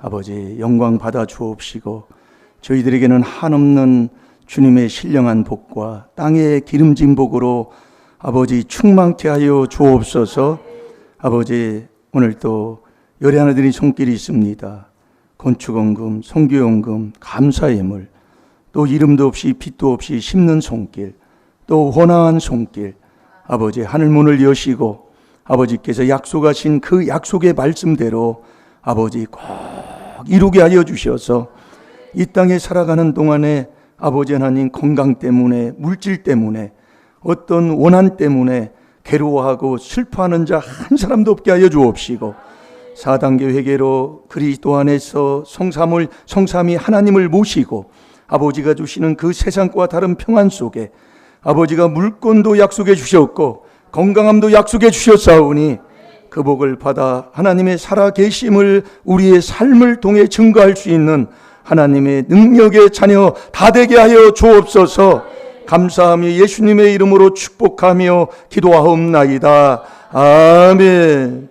아버지 영광 받아 주옵시고 저희들에게는 한없는 주님의 신령한 복과 땅의 기름진 복으로 아버지 충만케 하여 주옵소서. 아버지 오늘 또 열애하나들이 손길이 있습니다. 건축원금, 선교연금, 감사의 예물, 또 이름도 없이 빛도 없이 심는 손길, 또 헌화한 손길, 아버지 하늘문을 여시고 아버지께서 약속하신 그 약속의 말씀대로 아버지 꼭 이루게 하여 주셔서 이 땅에 살아가는 동안에 아버지 하나님 건강 때문에, 물질 때문에, 어떤 원한 때문에 괴로워하고 슬퍼하는 자 한 사람도 없게 하여 주옵시고 4단계 회개로 그리스도 안에서 성삼위 하나님을 모시고 아버지가 주시는 그 세상과 다른 평안 속에 아버지가 물권도 약속해 주셨고 건강함도 약속해 주셨사오니 그 복을 받아 하나님의 살아계심을 우리의 삶을 통해 증거할 수 있는 하나님의 능력의 자녀 다 되게 하여 주옵소서. 감사하며 예수님의 이름으로 축복하며 기도하옵나이다. 아멘.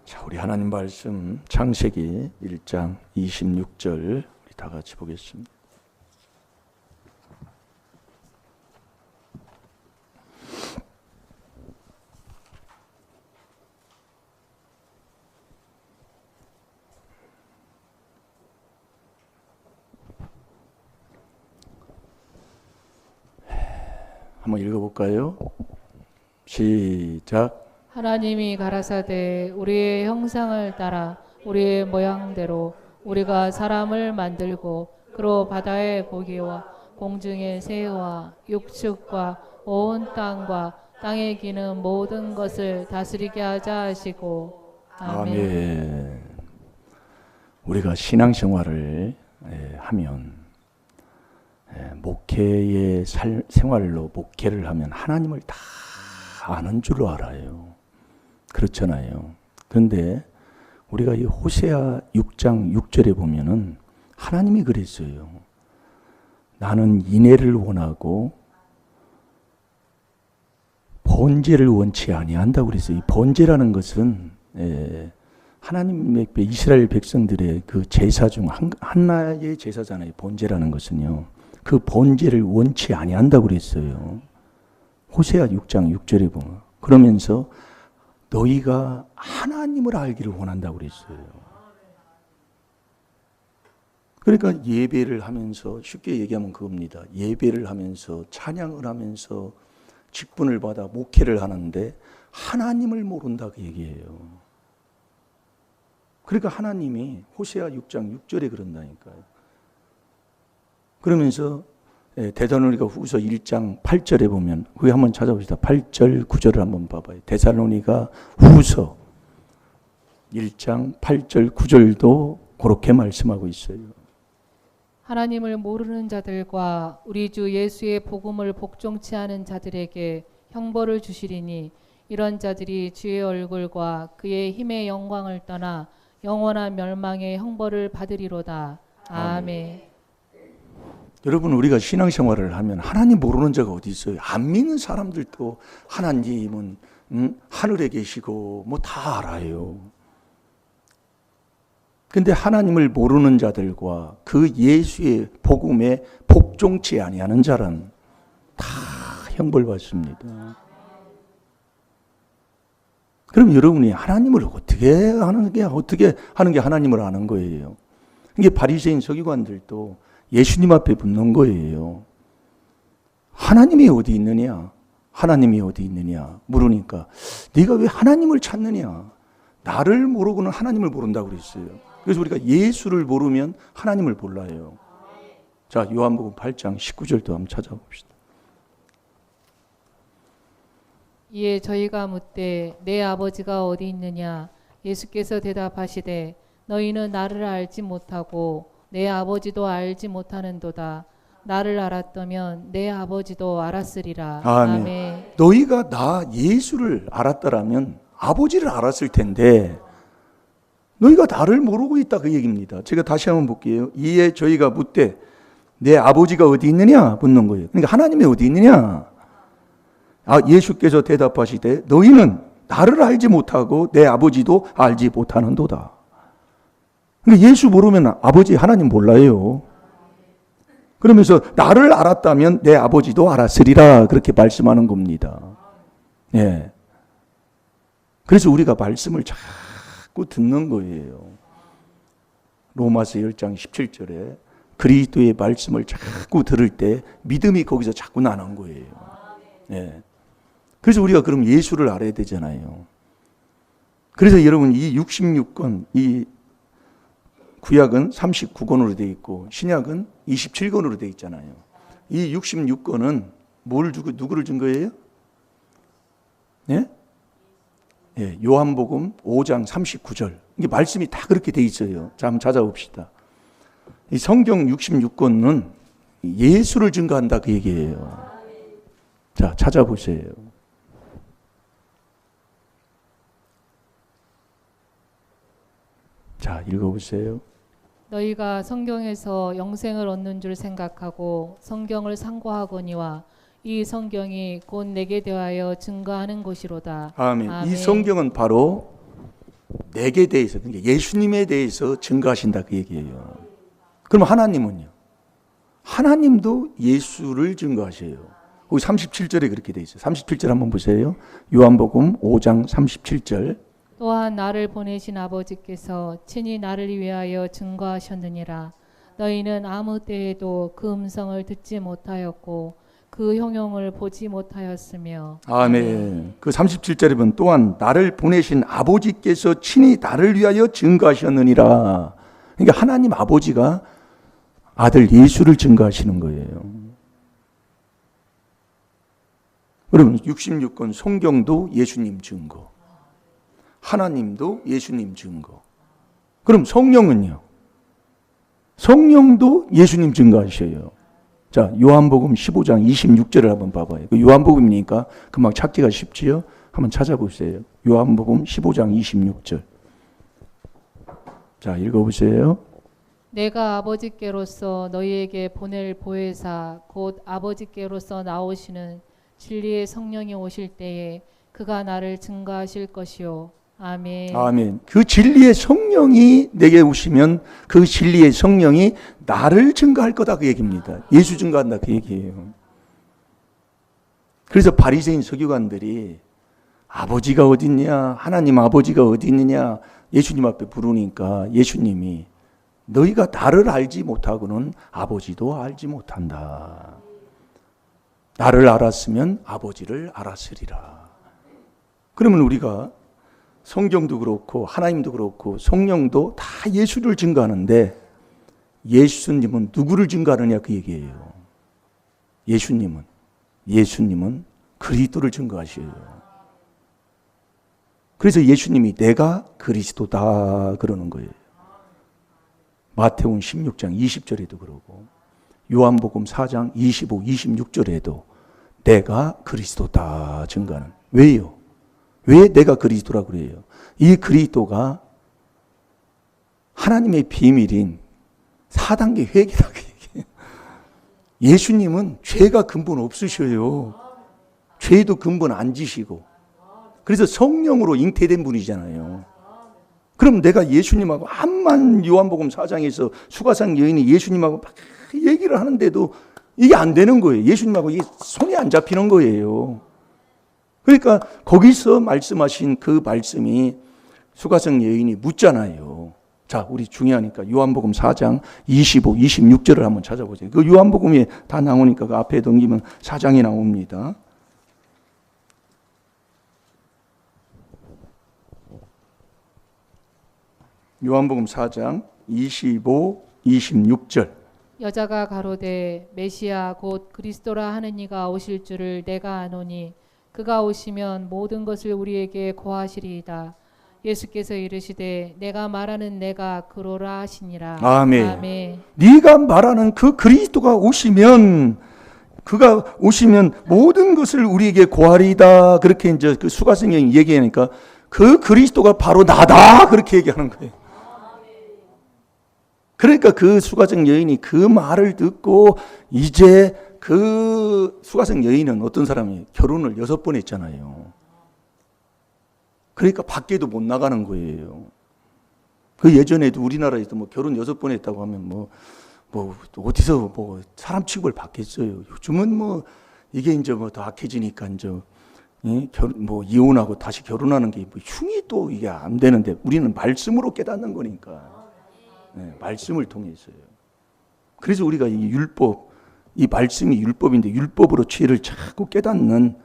자, 우리 하나님 말씀 창세기 1장 26절 우리 다 같이 보겠습니다. 한번 읽어볼까요? 시작. 하나님이 가라사대 우리의 형상을 따라 우리의 모양대로 우리가 사람을 만들고 그로 바다의 고기와 공중의 새와 육축과 온 땅과 땅에 기는 모든 것을 다스리게 하자 하시고. 아멘. 아멘. 우리가 신앙생활을 하면 목회의 생활로 목회를 하면 하나님을 다 아는 줄로 알아요. 그렇잖아요. 그런데 우리가 이 호세아 6장 6절에 보면은 하나님이 그랬어요. 나는 인애를 원하고 번제를 원치 아니한다고 그랬어요. 이 번제라는 것은 하나님의 이스라엘 백성들의 그 제사 중 하나의 제사잖아요. 번제라는 것은요. 그 번제를 원치 아니한다고 그랬어요. 호세아 6장 6절에 보면. 그러면서 너희가 하나님을 알기를 원한다고 그랬어요. 그러니까 예배를 하면서 쉽게 얘기하면 그겁니다. 예배를 하면서 찬양을 하면서 직분을 받아 목회를 하는데 하나님을 모른다 그 얘기예요. 그러니까 하나님이 호세아 6장 6절에 그런다니까요. 그러면서 데살로니가 후서 1장 8절에 보면 그게 한번 찾아봅시다. 8절 9절을 한번 봐봐요. 데살로니가 후서 1장 8절 9절도 그렇게 말씀하고 있어요. 하나님을 모르는 자들과 우리 주 예수의 복음을 복종치 않은 자들에게 형벌을 주시리니 이런 자들이 주의 얼굴과 그의 힘의 영광을 떠나 영원한 멸망의 형벌을 받으리로다. 아멘. 여러분 우리가 신앙생활을 하면 하나님 모르는 자가 어디 있어요? 안 믿는 사람들도 하나님은 하늘에 계시고 뭐 다 알아요. 근데 하나님을 모르는 자들과 그 예수의 복음에 복종치 아니하는 자는 다 형벌받습니다. 그럼 여러분이 하나님을 어떻게 하는 게 하나님을 아는 거예요. 이게 바리새인 서기관들도 예수님 앞에 붙는 거예요. 하나님이 어디 있느냐? 하나님이 어디 있느냐? 물으니까 네가 왜 하나님을 찾느냐? 나를 모르고는 하나님을 모른다고 그랬어요. 그래서 우리가 예수를 모르면 하나님을 몰라요. 자, 요한복음 8장 19절도 한번 찾아봅시다. 이에 저희가 묻되 내 아버지가 어디 있느냐? 예수께서 대답하시되 너희는 나를 알지 못하고 내 아버지도 알지 못하는도다. 나를 알았다면 내 아버지도 알았으리라. 아멘. 아멘. 너희가 나 예수를 알았더라면 아버지를 알았을 텐데 너희가 나를 모르고 있다 그 얘기입니다. 제가 다시 한번 볼게요. 이에 저희가 묻되 내 아버지가 어디 있느냐 묻는 거예요. 그러니까 하나님이 어디 있느냐? 예수께서 대답하시되 너희는 나를 알지 못하고 내 아버지도 알지 못하는도다. 그러니까 예수 모르면 아버지 하나님 몰라요. 그러면서 나를 알았다면 내 아버지도 알았으리라 그렇게 말씀하는 겁니다. 예. 그래서 우리가 말씀을 자꾸 듣는 거예요. 로마서 10장 17절에 그리스도의 말씀을 자꾸 들을 때 믿음이 거기서 자꾸 나는 거예요. 예. 그래서 우리가 그럼 예수를 알아야 되잖아요. 그래서 여러분 이 66권, 이 구약은 39권으로 되어 있고 신약은 27권으로 되어 있잖아요. 이 66권은 누구를 준 거예요? 예? 예, 요한복음 5장 39절. 이게 말씀이 다 그렇게 되어 있어요. 자, 한번 찾아봅시다. 이 성경 66권은 예수를 증거한다 그 얘기예요. 자, 찾아보세요. 자, 읽어보세요. 너희가 성경에서 영생을 얻는 줄 생각하고 성경을 상고하거니와 이 성경이 곧 내게 대하여 증거하는 것이로다. 아멘. 아멘. 이 성경은 바로 내게 대해서, 그러니까 예수님에 대해서 증거하신다 그 얘기예요. 그럼 하나님은요? 하나님도 예수를 증거하셔요. 거기 37절에 그렇게 돼 있어요. 37절 한번 보세요. 요한복음 5장 37절. 또한 나를 보내신 아버지께서 친히 나를 위하여 증거하셨느니라. 너희는 아무 때에도 그 음성을 듣지 못하였고 그 형용을 보지 못하였으며. 아멘. 그 37절에 보면 또한 나를 보내신 아버지께서 친히 나를 위하여 증거하셨느니라. 그러니까 하나님 아버지가 아들 예수를 증거하시는 거예요. 그러면 66권 성경도 예수님 증거, 하나님도 예수님 증거. 그럼 성령은요? 성령도 예수님 증거하셔요. 자, 요한복음 15장 26절을 한번 봐봐요. 그 요한복음이니까 금방 찾기가 쉽지요? 한번 찾아보세요. 요한복음 15장 26절. 자, 읽어보세요. 내가 아버지께로서 너희에게 보낼 보혜사 곧 아버지께로서 나오시는 진리의 성령이 오실 때에 그가 나를 증거하실 것이요. 아멘. 아멘. 그 진리의 성령이 내게 오시면 그 진리의 성령이 나를 증거할 거다 그 얘기입니다. 예수 증거한다 그 얘기예요. 그래서 바리새인 서기관들이 아버지가 어디 있냐, 하나님 아버지가 어디 있느냐 예수님 앞에 부르니까 예수님이 너희가 나를 알지 못하고는 아버지도 알지 못한다. 나를 알았으면 아버지를 알았으리라. 그러면 우리가 성경도 그렇고 하나님도 그렇고 성령도 다 예수를 증거하는데 예수님은 누구를 증거하느냐 그 얘기예요. 예수님은 그리스도를 증거하셔요. 그래서 예수님이 내가 그리스도다 그러는 거예요. 마태복음 16장 20절에도 그러고 요한복음 4장 25, 26절에도 내가 그리스도다 증거하는. 왜요? 왜 내가 그리스도라고 그래요? 이 그리스도가 하나님의 비밀인 4단계 회개라고 얘기해요. 예수님은 죄가 근본 없으셔요. 죄도 근본 안 지시고. 그래서 성령으로 잉태된 분이잖아요. 그럼 내가 예수님하고 암만 요한복음 4장에서 수가상 여인이 예수님하고 막 얘기를 하는데도 이게 안 되는 거예요. 예수님하고 이게 손이 안 잡히는 거예요. 그러니까 거기서 말씀하신 그 말씀이 수가성 여인이 묻잖아요. 자, 우리 중요하니까 요한복음 4장 25, 26절을 한번 찾아보세요. 그 요한복음에 다 나오니까 그 앞에 넘기면 4장이 나옵니다. 요한복음 4장 25, 26절. 여자가 가로되 메시아 곧 그리스도라 하는 이가 오실 줄을 내가 아노니 그가 오시면 모든 것을 우리에게 고하시리이다. 예수께서 이르시되 내가 말하는 내가 그로라 하시니라. 아멘. 아멘. 네가 말하는 그 그리스도가 오시면 그가 오시면 모든 것을 우리에게 고하리이다. 그렇게 이제 그 수가성령이 얘기하니까 그 그리스도가 바로 나다. 그렇게 얘기하는 거예요. 그러니까 그 수가성 여인이 그 말을 듣고 이제 그 수가성 여인은 어떤 사람이 결혼을 6번 했잖아요. 그러니까 밖에도 못 나가는 거예요. 그 예전에도 우리나라에도 뭐 결혼 6번 했다고 하면 뭐 어디서 뭐 사람 취급을 받겠어요. 요즘은 뭐 이게 이제 뭐 더 악해지니까 이제 뭐 이혼하고 다시 결혼하는 게 뭐 흉이 또 이게 안 되는데 우리는 말씀으로 깨닫는 거니까. 네, 말씀을 통해서요. 그래서 우리가 이 율법, 이 말씀이 율법인데 율법으로 죄를 자꾸 깨닫는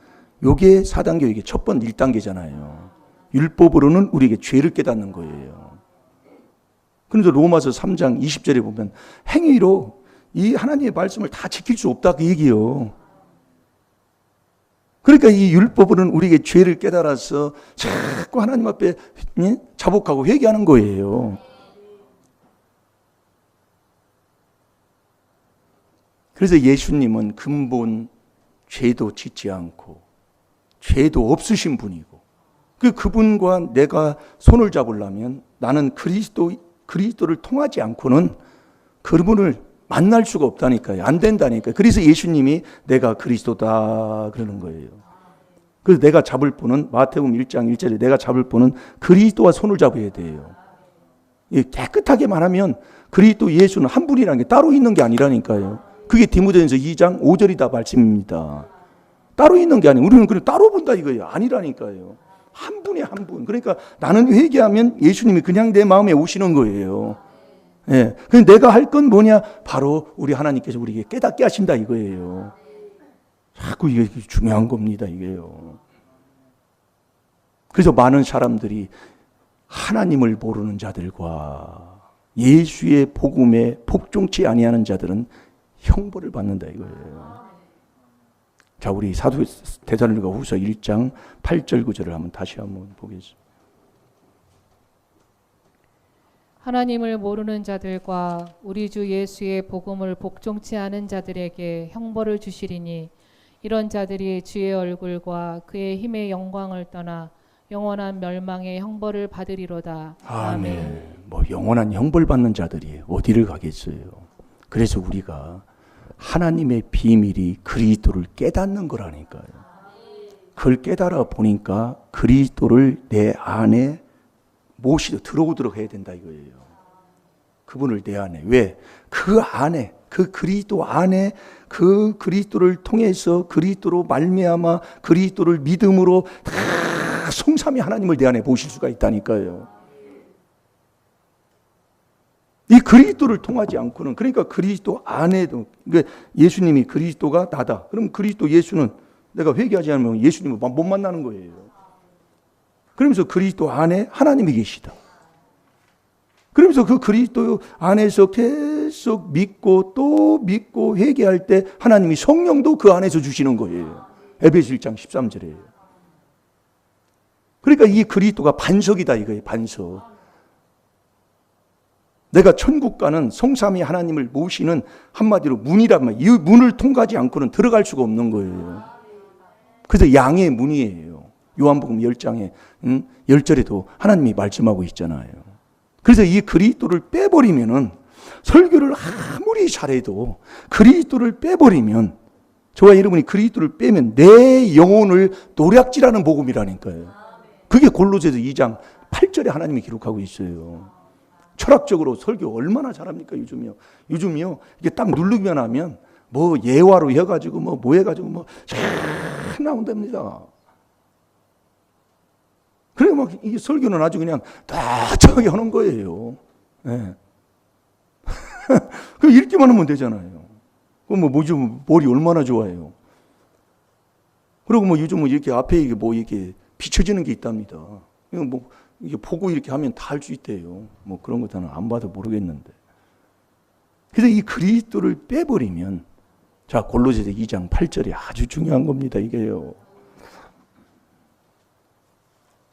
요게 4단계의 첫 번째 1단계잖아요. 율법으로는 우리에게 죄를 깨닫는 거예요. 그래서 로마서 3장 20절에 보면 행위로 이 하나님의 말씀을 다 지킬 수 없다 그 얘기예요. 그러니까 이 율법으로는 우리에게 죄를 깨달아서 자꾸 하나님 앞에 자복하고 회개하는 거예요. 그래서 예수님은 근본 죄도 짓지 않고 죄도 없으신 분이고 그분과 내가 손을 잡으려면 나는 그리스도를 통하지 않고는 그분을 만날 수가 없다니까요. 안 된다니까요. 그래서 예수님이 내가 그리스도다 그러는 거예요. 그래서 내가 잡을 분은 마태복음 1장 1절에 내가 잡을 분은 그리스도와 손을 잡아야 돼요. 깨끗하게 말하면 그리스도 예수는 한 분이라는 게 따로 있는 게 아니라니까요. 그게 디모데전서 2장 5절이다 말씀입니다. 따로 있는 게 아니에요. 우리는 그냥 따로 본다 이거예요. 아니라니까요. 한 분이 한 분. 그러니까 나는 회개하면 예수님이 그냥 내 마음에 오시는 거예요. 예. 그래서 내가 할 건 뭐냐? 바로 우리 하나님께서 우리에게 깨닫게 하신다 이거예요. 자꾸 이게 중요한 겁니다, 이게요. 그래서 많은 사람들이 하나님을 모르는 자들과 예수의 복음에 복종치 아니하는 자들은 형벌을 받는다 이거예요. 자, 우리 사도 데살로니가 후서 1장 8절 9절을 한번 다시 한번 보겠습니다. 하나님을 모르는 자들과 우리 주 예수의 복음을 복종치 않은 자들에게 형벌을 주시리니 이런 자들이 주의 얼굴과 그의 힘의 영광을 떠나 영원한 멸망의 형벌을 받으리로다. 아멘. 뭐 영원한 형벌 받는 자들이 어디를 가겠어요. 그래서 우리가 하나님의 비밀이 그리스도를 깨닫는 거라니까요. 그걸 깨달아 보니까 그리스도를 내 안에 모시고 들어오도록 해야 된다 이거예요. 그분을 내 안에. 왜? 그 안에, 그 그리스도 안에 그 그리스도를 통해서 그리스도로 말미암아 그리스도를 믿음으로 다 성삼위 하나님을 내 안에 모실 수가 있다니까요. 이 그리스도를 통하지 않고는, 그러니까 그리스도 안에도, 그러니까 예수님이 그리스도가 나다. 그럼 그리스도 예수는 내가 회개하지 않으면 예수님을 못 만나는 거예요. 그러면서 그리스도 안에 하나님이 계시다. 그러면서 그 그리스도 안에서 계속 믿고 또 믿고 회개할 때 하나님이 성령도 그 안에서 주시는 거예요. 에베소 1장 13절에. 그러니까 이 그리스도가 반석이다 이거예요. 반석. 내가 천국 가는 성삼위 하나님을 모시는 한마디로 문이란 말이에요. 이 문을 통과하지 않고는 들어갈 수가 없는 거예요. 그래서 양의 문이에요. 요한복음 10장에 10절에도 하나님이 말씀하고 있잖아요. 그래서 이 그리스도를 빼버리면은 설교를 아무리 잘해도 그리스도를 빼버리면 저와 여러분이 그리스도를 빼면 내 영혼을 노략질하는 복음이라니까요. 그게 골로새서 2장 8절에 하나님이 기록하고 있어요. 철학적으로 설교 얼마나 잘합니까 요즘이요. 요즘이요 이게 딱 누르기만 하면 뭐 예화로 해가지고 뭐 해가지고 뭐 잘 나온답니다. 그래 막 이 설교는 아주 그냥 다정하게 하는 거예요. 네. 그 읽기만 하면 되잖아요. 그럼 뭐 요즘 머리 얼마나 좋아해요. 그리고 뭐 요즘은 이렇게 앞에 이게 뭐 이렇게 비춰지는 게 있답니다. 이거 뭐 이게 보고 이렇게 하면 다 할 수 있대요. 뭐 그런 것들은 안 봐도 모르겠는데. 그래서 이 그리스도를 빼버리면, 자, 골로새서 2장 8절이 아주 중요한 겁니다, 이게요.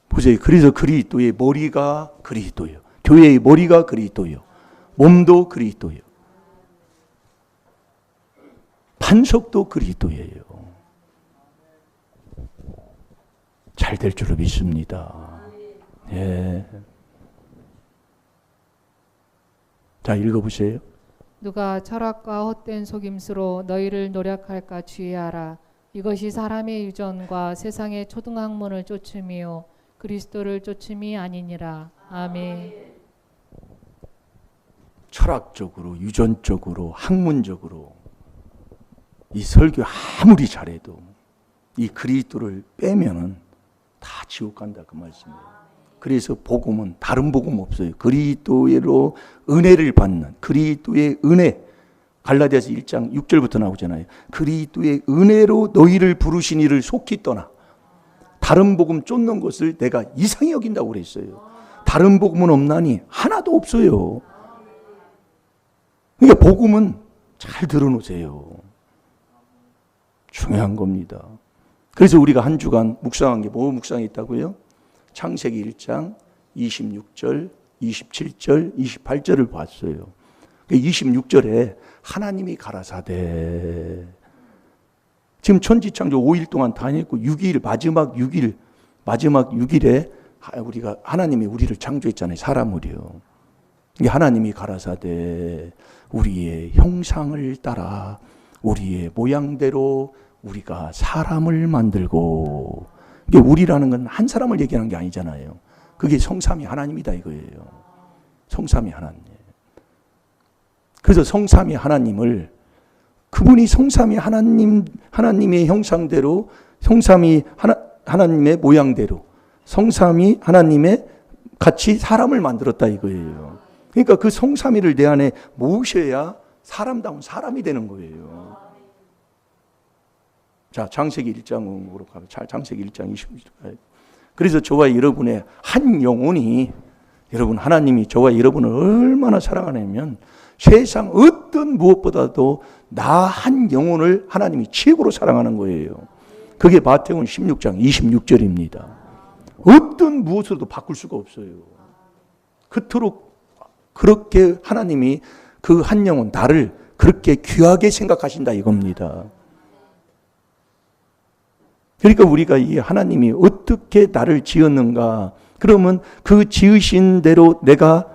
보세요. 그래서 그리스도의 머리가 그리스도예요. 교회의 머리가 그리스도예요. 몸도 그리스도예요. 반석도 그리스도예요. 잘 될 줄로 믿습니다. 예. 자, 읽어보세요. 누가 철학과 헛된 속임수로 너희를 노략할까 주의하라. 이것이 사람의 유전과 세상의 초등학문을 쫓음이요 그리스도를 쫓음이 아니니라. 아멘. 철학적으로, 유전적으로, 학문적으로 이 설교 아무리 잘해도 이 그리스도를 빼면은 다 지옥 간다 그 말씀이에요. 그래서 복음은 다른 복음 없어요. 그리스도로 은혜를 받는 그리스도의 은혜. 갈라디아서 1장 6절부터 나오잖아요. 그리스도의 은혜로 너희를 부르신 이를 속히 떠나. 다른 복음 쫓는 것을 내가 이상히 여긴다고 그랬어요. 다른 복음은 없나니 하나도 없어요. 그러니까 복음은 잘 들어놓으세요. 중요한 겁니다. 그래서 우리가 한 주간 묵상한 게 뭐 묵상했다고요? 창세기 1장 26절, 27절, 28절을 봤어요. 26절에 하나님이 가라사대. 지금 천지창조 5일 동안 다녔고 6일 마지막 6일에 우리가 하나님이 우리를 창조했잖아요. 사람을요. 하나님이 가라사대 우리의 형상을 따라 우리의 모양대로 우리가 사람을 만들고. 이게 우리라는 건 한 사람을 얘기하는 게 아니잖아요. 그게 성삼위 하나님이다 이거예요. 성삼위 하나님. 그래서 성삼위 하나님을 그분이 성삼위 하나님의 형상대로 성삼위 하나님의 모양대로 성삼위 하나님의 같이 사람을 만들었다 이거예요. 그러니까 그 성삼위를 내 안에 모셔야 사람다운 사람이 되는 거예요. 자, 창세기 1장으로 가면 창세기 1장 26절. 그래서 저와 여러분의 한 영혼이 여러분 하나님이 저와 여러분을 얼마나 사랑하냐면 세상 어떤 무엇보다도 나 한 영혼을 하나님이 최고로 사랑하는 거예요. 그게 마태복음 16장 26절입니다. 어떤 무엇으로도 바꿀 수가 없어요. 그토록 그렇게 하나님이 그 한 영혼 나를 그렇게 귀하게 생각하신다 이겁니다. 그러니까 우리가 이 하나님이 어떻게 나를 지었는가? 그러면 그 지으신 대로 내가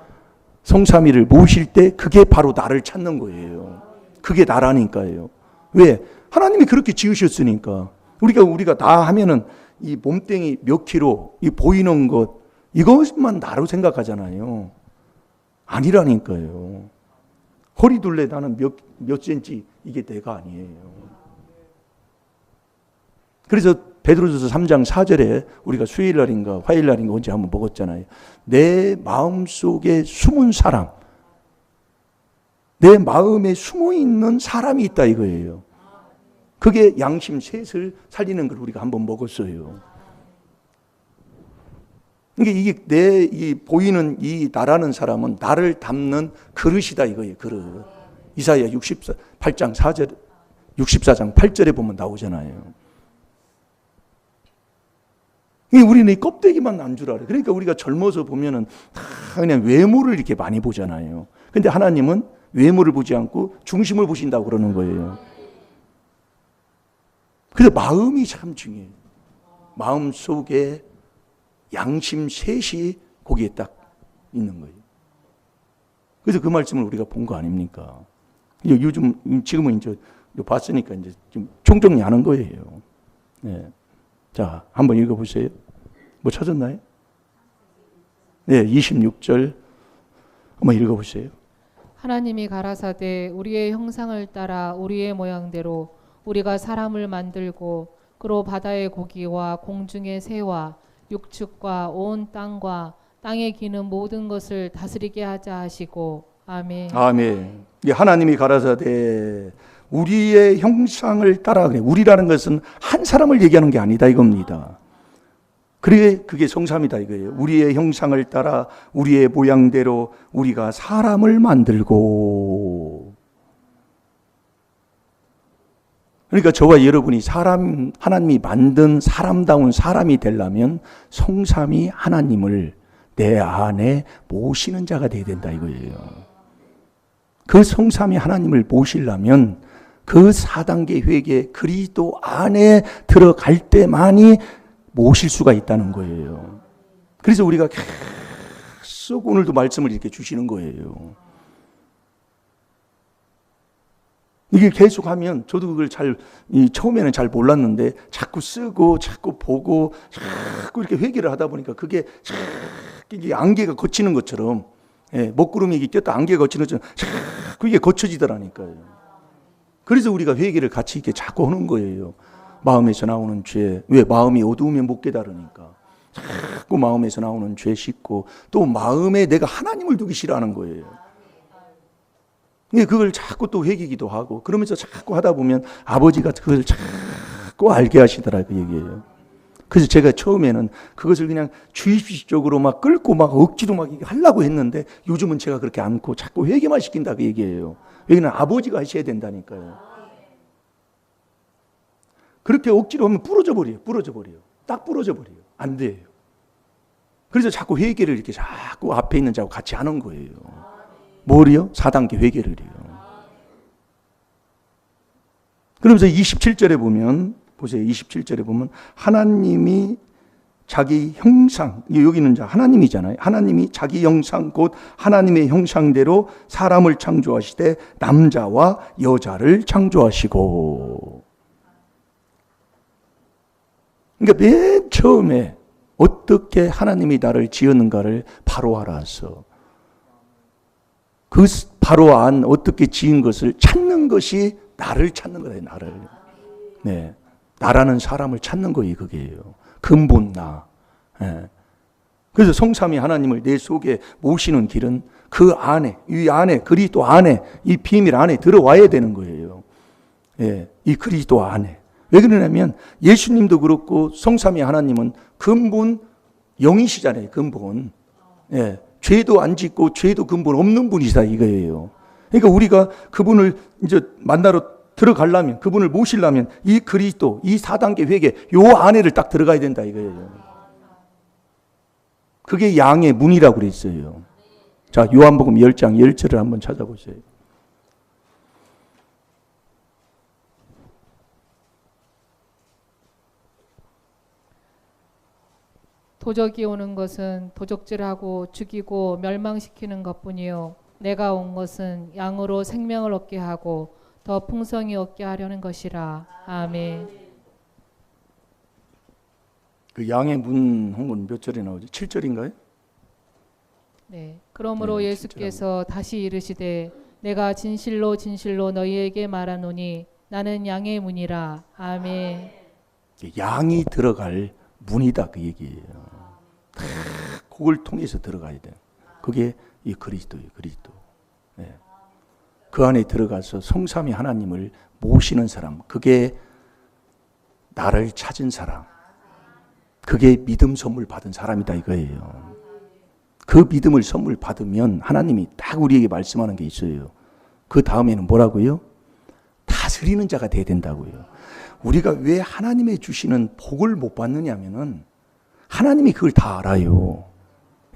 성삼위를 모실 때 그게 바로 나를 찾는 거예요. 그게 나라니까요. 왜? 하나님이 그렇게 지으셨으니까. 우리가 다 하면은 이 몸뚱이 몇 킬로, 이 보이는 것 이것만 나로 생각하잖아요. 아니라니까요. 허리둘레 나는 몇 센치 이게 내가 아니에요. 그래서 베드로전서 3장 4절에 우리가 수요일날인가 화요일날인가 언제 한번 먹었잖아요. 내 마음속에 숨은 사람, 내 마음에 숨어있는 사람이 있다 이거예요. 그게 양심 셋을 살리는 걸 우리가 한번 먹었어요. 그러니까 이게 이 보이는 이 나라는 사람은 나를 담는 그릇이다 이거예요. 그릇. 이사야 64장 8절에 보면 나오잖아요. 우리는 이 껍데기만 난 줄 알아요. 그러니까 우리가 젊어서 보면은 다 그냥 외모를 이렇게 많이 보잖아요. 근데 하나님은 외모를 보지 않고 중심을 보신다고 그러는 거예요. 그래서 마음이 참 중요해요. 마음 속에 양심 셋이 거기에 딱 있는 거예요. 그래서 그 말씀을 우리가 본 거 아닙니까? 지금은 이제 봤으니까 이제 좀 총정리하는 거예요. 네. 자, 한번 읽어보세요. 뭐 찾았나요? 네, 26절 한번 읽어보세요. 하나님이 가라사대 우리의 형상을 따라 우리의 모양대로 우리가 사람을 만들고 그로 바다의 고기와 공중의 새와 육축과 온 땅과 땅에 기는 모든 것을 다스리게 하자 하시고. 아멘. 아멘. 하나님이 가라사대 우리의 형상을 따라. 우리라는 것은 한 사람을 얘기하는 게 아니다 이겁니다. 그게 성삼이다 이거예요. 우리의 형상을 따라 우리의 모양대로 우리가 사람을 만들고. 그러니까 저와 여러분이 하나님이 만든 사람다운 사람이 되려면 성삼위 하나님을 내 안에 모시는 자가 되어야 된다 이거예요. 그 성삼위 하나님을 모시려면 그 4단계 회개 그리스도 안에 들어갈 때만이 모실 수가 있다는 거예요. 그래서 우리가 계속 오늘도 말씀을 이렇게 주시는 거예요. 이게 계속하면 저도 그걸 처음에는 잘 몰랐는데 자꾸 쓰고 자꾸 보고 자꾸 이렇게 회개를 하다 보니까 그게 이게 안개가 걷히는 것처럼, 먹구름이 이게 꼈다 안개가 걷히는 것처럼 자꾸 이게 걷혀지더라니까요. 그래서 우리가 회개를 같이 이렇게 자꾸 하는 거예요. 마음에서 나오는 죄, 왜 마음이 어두우면 못 깨달으니까 자꾸 마음에서 나오는 죄 씻고, 또 마음에 내가 하나님을 두기 싫어하는 거예요. 그걸 자꾸 또 회개기도 하고, 그러면서 자꾸 하다 보면 아버지가 그걸 자꾸 알게 하시더라, 그 얘기예요. 그래서 제가 처음에는 그것을 그냥 주입식적으로 막 끌고 막 억지로 막 하려고 했는데, 요즘은 제가 그렇게 않고 자꾸 회개만 시킨다, 그 얘기예요. 여기는 아버지가 하셔야 된다니까요. 그렇게 억지로 하면 부러져 버려요. 딱 부러져 버려요. 안 돼요. 그래서 자꾸 회개를 이렇게 자꾸 앞에 있는 자하고 같이 하는 거예요. 뭘요? 4단계 회개를요. 그러면서 27절에 보면, 보세요. 27절에 보면 하나님이 자기 형상, 여기는 하나님이잖아요. 하나님이 자기 형상 곧 하나님의 형상대로 사람을 창조하시되 남자와 여자를 창조하시고. 그러니까 맨 처음에 어떻게 하나님이 나를 지었는가를 바로 알아서 그 바로 안 어떻게 지은 것을 찾는 것이 나를 찾는 거예요. 나를. 네, 나라는 사람을 찾는 거예요. 그게요. 근본 나. 네. 그래서 성삼위 하나님을 내 속에 모시는 길은 그 안에, 이 안에, 그리스도 안에, 이 비밀 안에 들어와야 되는 거예요. 네, 이 그리스도 안에. 왜 그러냐면 예수님도 그렇고 성삼위 하나님은 근본 영이시잖아요. 근본. 네. 죄도 안 짓고 죄도 근본 없는 분이시다 이거예요. 그러니까 우리가 그분을 이제 만나러 들어가려면, 그분을 모시려면 이 그리스도, 이 4단계 회개 요 안에를 딱 들어가야 된다 이거예요. 그게 양의 문이라고 그랬어요. 자, 요한복음 10장 10절을 한번 찾아보세요. 도적이 오는 것은 도적질하고 죽이고 멸망시키는 것뿐이요 내가 온 것은 양으로 생명을 얻게 하고 더 풍성히 얻게 하려는 것이라. 아멘. 그 양의 문 한번 몇 절에 나오죠? 7절인가요? 네. 그러므로 네, 예수께서 다시 이르시되 내가 진실로 진실로 너희에게 말하노니 나는 양의 문이라. 아멘. 양이 들어갈 문이다 그 얘기예요. 그걸 통해서 들어가야 돼. 그게 이 그리스도예요. 그리스도. 네. 그 안에 들어가서 성삼위 하나님을 모시는 사람, 그게 나를 찾은 사람, 그게 믿음 선물 받은 사람이다 이거예요. 그 믿음을 선물 받으면 하나님이 딱 우리에게 말씀하는 게 있어요. 그 다음에는 뭐라고요? 다스리는 자가 돼야 된다고요. 우리가 왜 하나님의 주시는 복을 못 받느냐면은 하나님이 그걸 다 알아요.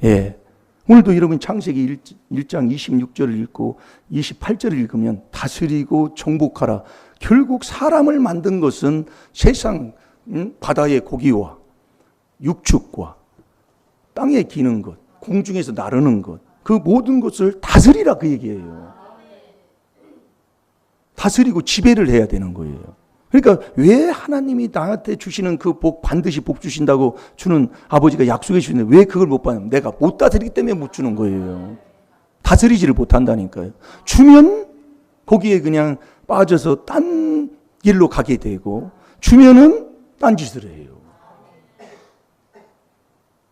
예. 오늘도 여러분 창세기 1장 26절을 읽고 28절을 읽으면 다스리고 정복하라. 결국 사람을 만든 것은 세상 바다의 고기와 육축과 땅에 기는 것, 공중에서 나르는 것, 그 모든 것을 다스리라 그 얘기예요. 다스리고 지배를 해야 되는 거예요. 그러니까 왜 하나님이 나한테 주시는 그 복, 반드시 복 주신다고 주는 아버지가 약속해 주시는데 왜 그걸 못 받냐면 내가 못 다스리기 때문에 못 주는 거예요. 다스리지를 못한다니까요. 주면 거기에 그냥 빠져서 딴 길로 가게 되고, 주면은 딴 짓을 해요.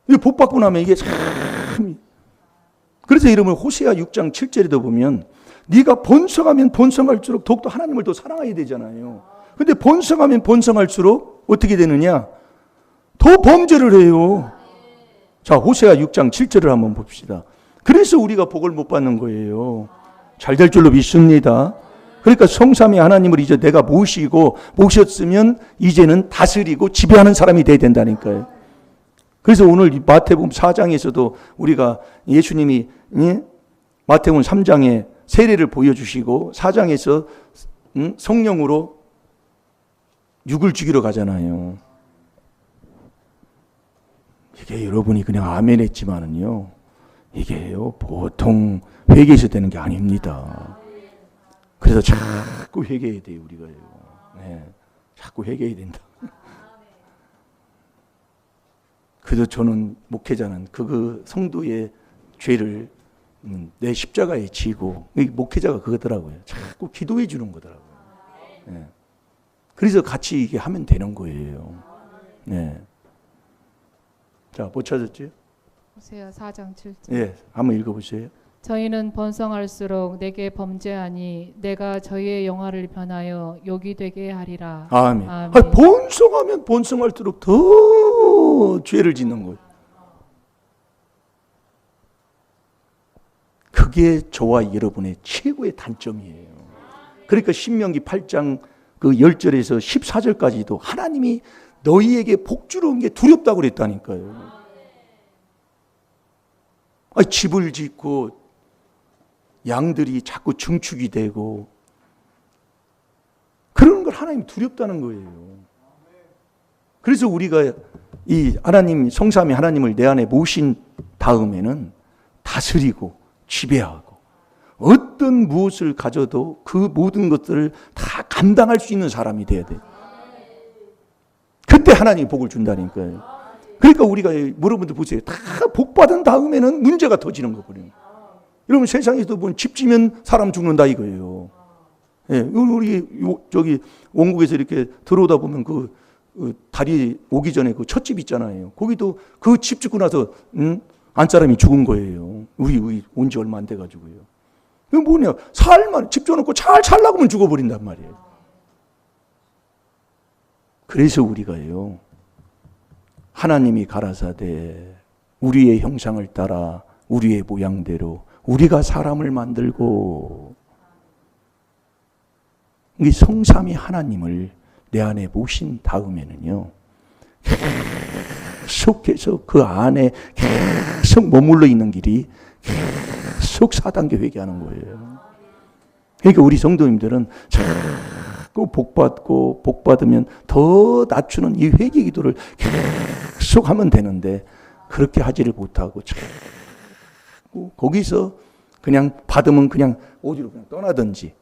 이 복 받고 나면 이게 참, 그래서 여러분 호세아 6장 7절에도 보면 네가 번성하면 번성할수록 더욱더 하나님을 더 사랑해야 되잖아요. 근데 번성하면 번성할수록 어떻게 되느냐? 더 범죄를 해요. 자, 호세아 6장 7절을 한번 봅시다. 그래서 우리가 복을 못 받는 거예요. 잘 될 줄로 믿습니다. 그러니까 성삼위 하나님을 이제 내가 모셨으면 이제는 다스리고 지배하는 사람이 돼야 된다니까요. 그래서 오늘 마태복음 4장에서도 우리가 예수님이 마태복음 3장에 세례를 보여주시고 4장에서 성령으로 육을 죽이러 가잖아요. 이게 여러분이 그냥 아멘 했지만은요, 이게요 보통 회개에서 되는 게 아닙니다. 그래서 자꾸 회개해야 돼요, 우리가요. 네, 자꾸 회개해야 된다. 그래서 저는 목회자는 그 성도의 죄를 내 십자가에 지고, 목회자가 그거더라고요. 자꾸 기도해 주는 거더라고요. 네. 그래서 같이 이게 하면 되는 거예요. 네. 자, 못 찾았죠? 호세아 4장 7절. 예, 한번 읽어보세요. 저희는 번성할수록 내게 범죄하니 내가 저희의 영화를 변하여 욕이 되게 하리라. 아멘. 아멘. 아니, 번성하면 번성할수록 더 죄를 짓는 거예요. 그게 저와 여러분의 최고의 단점이에요. 그러니까 신명기 8장 그 10절에서 14절까지도 하나님이 너희에게 복주러운 게 두렵다고 그랬다니까요. 아니, 집을 짓고 양들이 자꾸 증축이 되고 그러는 걸 하나님이 두렵다는 거예요. 그래서 우리가 이 하나님, 성삼위 하나님을 내 안에 모신 다음에는 다스리고 지배하고 어떤 무엇을 가져도 그 모든 것들을 다 감당할 수 있는 사람이 돼야 돼요. 그때 하나님이 복을 준다니까요. 그러니까 우리가 여러분들 보세요. 다 복받은 다음에는 문제가 터지는 거거든요. 여러분 세상에서 보면 집 지면 사람 죽는다 이거예요. 예, 우리 저기 원국에서 이렇게 들어오다 보면 그 다리 오기 전에 그 첫 집 있잖아요. 거기도 그 집 짓고 나서 안 사람이 죽은 거예요. 우리 온 지 얼마 안 돼 가지고요. 그 뭐냐? 살만 집 줘놓고 잘 살라고 하면 죽어버린단 말이에요. 그래서 우리가요. 하나님이 가라사대 우리의 형상을 따라 우리의 모양대로 우리가 사람을 만들고 이 성삼위 하나님을 내 안에 모신 다음에는요. 계속해서 그 안에 계속 머물러 있는 길이 계속 4단계 회개하는 거예요. 그러니까 우리 성도님들은 자꾸 복받고 복받으면 더 낮추는 이 회개 기도를 계속 하면 되는데 그렇게 하지를 못하고 자꾸 거기서 그냥 받으면 그냥 어디로 그냥 떠나든지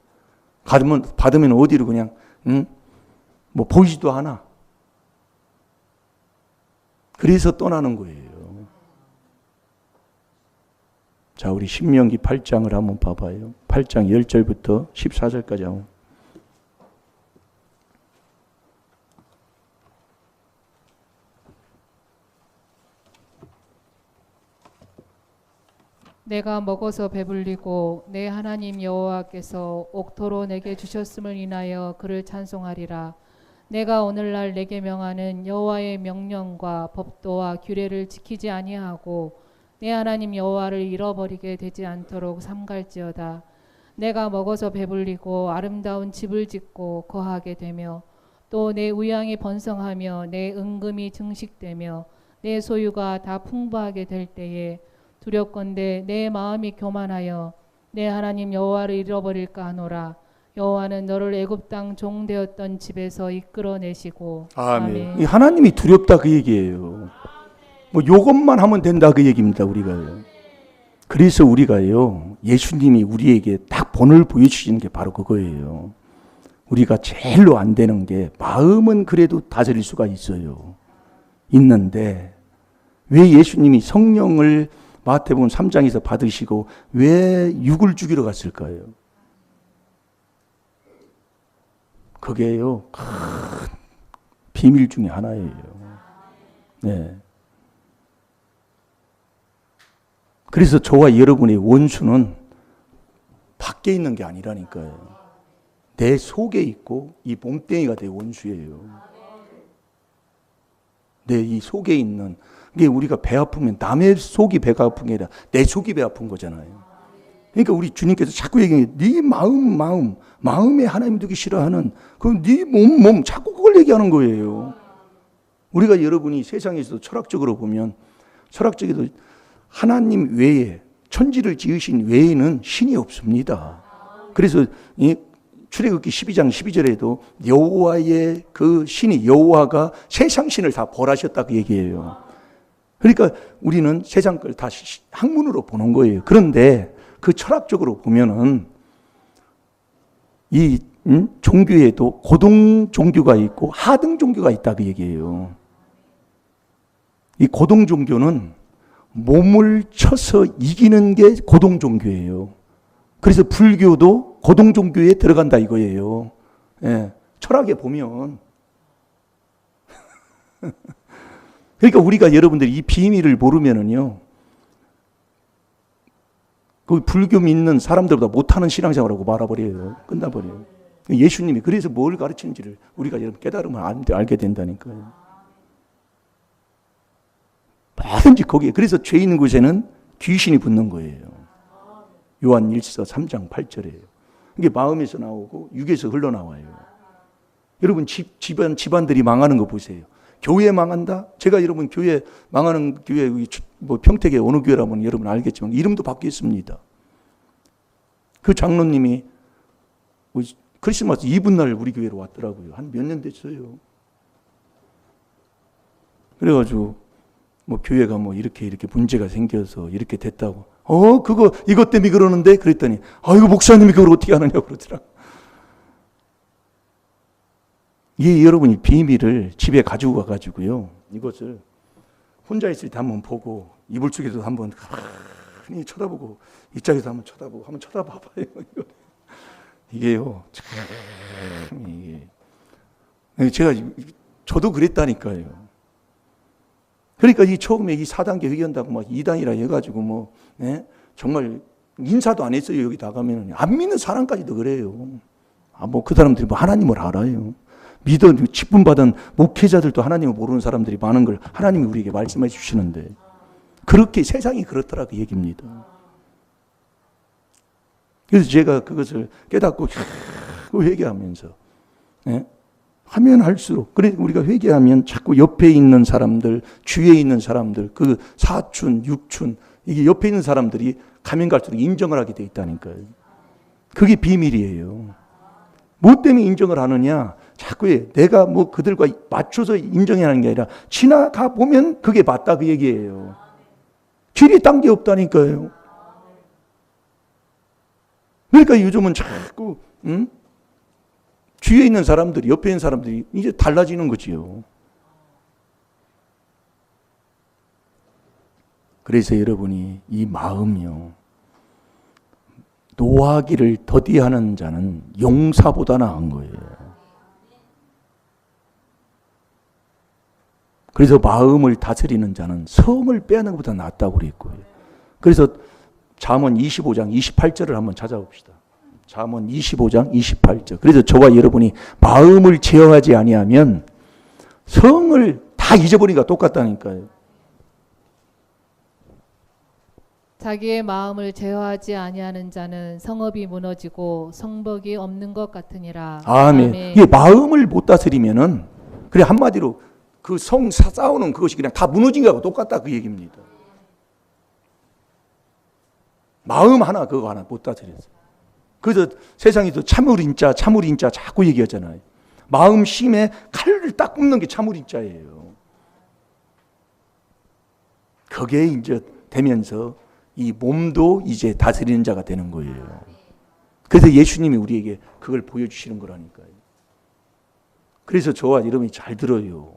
받으면 어디로 그냥 뭐 보이지도 않아. 그래서 떠나는 거예요. 자, 우리 신명기 8장을 한번 봐봐요. 8장 10절부터 14절까지 한번. 내가 먹어서 배불리고 내 하나님 여호와께서 옥토로 내게 주셨음을 인하여 그를 찬송하리라. 내가 오늘날 내게 명하는 여호와의 명령과 법도와 규례를 지키지 아니하고 내 하나님 여호와를 잃어버리게 되지 않도록 삼갈지어다. 내가 먹어서 배불리고 아름다운 집을 짓고 거하게 되며 또 내 우양이 번성하며 내 은금이 증식되며 내 소유가 다 풍부하게 될 때에 두렵건대 내 마음이 교만하여 내 하나님 여호와를 잃어버릴까 하노라. 여호와는 너를 애굽 땅 종 되었던 집에서 이끌어내시고. 아멘. 이 하나님이 두렵다 그 얘기예요. 뭐 요것만 하면 된다 그 얘기입니다. 우리가요. 그래서 우리가요. 예수님이 우리에게 딱 본을 보여주시는 게 바로 그거예요. 우리가 제일로 안 되는 게 마음은 그래도 다스릴 수가 있어요. 있는데 왜 예수님이 성령을 마태복음 3장에서 받으시고 왜 육을 죽이러 갔을까요? 그게요. 큰 비밀 중에 하나예요. 네. 그래서 저와 여러분의 원수는 밖에 있는 게 아니라니까요. 내 속에 있고 이 몸뚱이가 내 원수예요. 내 이 속에 있는 이게 우리가 배 아프면 남의 속이 배가 아픈 게 아니라 내 속이 배 아픈 거잖아요. 그러니까 우리 주님께서 자꾸 얘기해요. 네 마음에 하나님 두기 싫어하는 그 네 몸 자꾸 그걸 얘기하는 거예요. 우리가 여러분이 세상에서도 철학적으로 보면 철학적으로 하나님 외에 천지를 지으신 외에는 신이 없습니다. 그래서 이 출애굽기 12장 12절에도 여호와의 그 신이 여호와가 세상 신을 다 벌하셨다 그 얘기예요. 그러니까 우리는 세상 걸 다 학문으로 보는 거예요. 그런데 그 철학적으로 보면은 이 종교에도 고등 종교가 있고 하등 종교가 있다 그 얘기예요. 이 고등 종교는 몸을 쳐서 이기는 게 고등 종교예요. 그래서 불교도 고등 종교에 들어간다 이거예요. 예, 철학에 보면. 그러니까 우리가 여러분들이 이 비밀을 모르면은요, 그 불교 믿는 사람들보다 못하는 신앙생활하고 말아버려요. 끝나버려요. 예수님이 그래서 뭘 가르치는지를 우리가 여러분 깨달으면 알게 된다니까요. 뭐든지 거기에. 그래서 죄 있는 곳에는 귀신이 붙는 거예요. 요한 1서 3장 8절이에요. 이게 마음에서 나오고 육에서 흘러나와요. 여러분 집안들이 망하는 거 보세요. 교회 망한다? 제가 여러분 교회 망하는 교회 뭐 평택에 어느 교회라면 여러분 알겠지만 이름도 바뀌었습니다. 그 장로님이 크리스마스 이브날 우리 교회로 왔더라고요. 한 몇 년 됐어요. 그래가지고 뭐 교회가 뭐 이렇게 문제가 생겨서 이렇게 됐다고. 이것 때문에 그러는데 그랬더니 이거 목사님이 그걸 어떻게 하느냐고 그러더라고요. 이 여러분이 비밀을 집에 가지고 가가지고요. 이것을 혼자 있을 때 한번 보고 이불 속에도 한번 가만히 쳐다보고 이짝에도 한번 쳐다보고 한번 쳐다봐봐요. 이게요. 참 이게 저도 그랬다니까요. 그러니까 이 처음에 이 4단계 회개한다고 막 2단이라 해가지고 정말 인사도 안 했어요. 여기 나가면 안 믿는 사람까지도 그래요. 그 사람들이 하나님을 알아요. 직분 받은 목회자들도 하나님을 모르는 사람들이 많은 걸 하나님이 우리에게 말씀해 주시는데 그렇게 세상이 그렇더라 그 얘기입니다. 그래서 제가 그것을 깨닫고 회개하면서 하면 할수록 그래 우리가 회개하면 자꾸 옆에 있는 사람들, 주위에 있는 사람들, 그 사춘, 육춘 이게 옆에 있는 사람들이 가면 갈수록 인정을 하게 돼 있다니까요. 그게 비밀이에요. 뭐 때문에 인정을 하느냐? 자꾸 내가 뭐 그들과 맞춰서 인정해야 하는 게 아니라 지나가 보면 그게 맞다 그 얘기예요. 길이 딴 게 없다니까요. 그러니까 요즘은 자꾸 뒤에 있는 사람들이 옆에 있는 사람들이 이제 달라지는 거지요. 그래서 여러분이 이 마음이요. 노하기를 더디하는 자는 용사보다 나은 거예요. 그래서 마음을 다스리는 자는 성을 빼앗는 것보다 낫다고 그랬고요. 그래서 잠언 25장 28절을 한번 찾아봅시다. 잠언 25장 28절. 그래서 저와 여러분이 마음을 제어하지 아니하면 성을 다 잊어버리니까 똑같다니까요. 자기의 마음을 제어하지 아니하는 자는 성읍이 무너지고 성벽이 없는 것 같으니라. 아멘. 이게 마음을 못 다스리면은 그래 한마디로 그 성 싸우는 그것이 그냥 다 무너진 거하고 똑같다 그 얘기입니다. 마음 하나 그거 하나 못 다스렸어요. 그래서 세상에도 참을인자 자꾸 얘기하잖아요. 마음 심에 칼을 딱 굽는 게 참을인자예요. 그게 이제 되면서 이 몸도 이제 다스리는 자가 되는 거예요. 그래서 예수님이 우리에게 그걸 보여주시는 거라니까요. 그래서 저와 여러분이 잘 들어요.